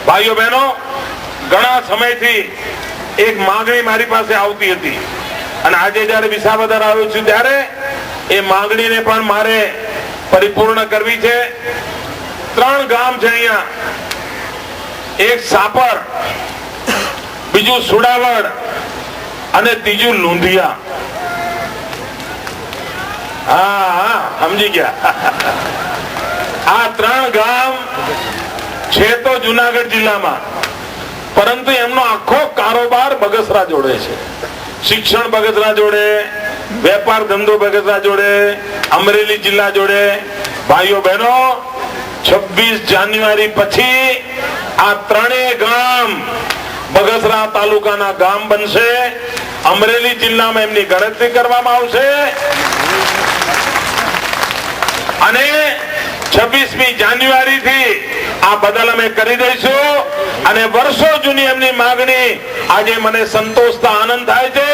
ભાઈઓ બહેનો, ઘણા સમયથી એક માંગણી મારી પાસે આવતી હતી અને આજે જયારે વિસાવદર આવ્યો છું ત્યારે એ માંગણીને પણ મારે પરિપૂર્ણ કરવી છે. 3 ગામ છે અહીંયા, એક સાપર, બીજું સુડાવડ અને ત્રીજું લુંધિયા. હા, સમજી ગયા. આ 3 ગામ છે તો જુનાગઢ જિલ્લામાં, પરંતુ એમનો આખો કારોબાર બગસરા જોડે છે. શિક્ષણ બગસરા જોડે, વેપાર ધંધો બગસરા જોડે, અમરેલી જિલ્લા જોડે. ભાઈઓ બહેનો, 26 જાન્યુઆરી પછી આ 3 ગામ બગસરા તાલુકાના ગામ બનશે. અમરેલી જિલ્લામાં એમની ગણતરી કરવામાં આવશે અને 26મી જાન્યુઆરી થી આ બદલ અમે કરી દઈશું. અને વર્ષો જૂની એમની માગણી આજે મને સંતોષતા આનંદ થાય છે.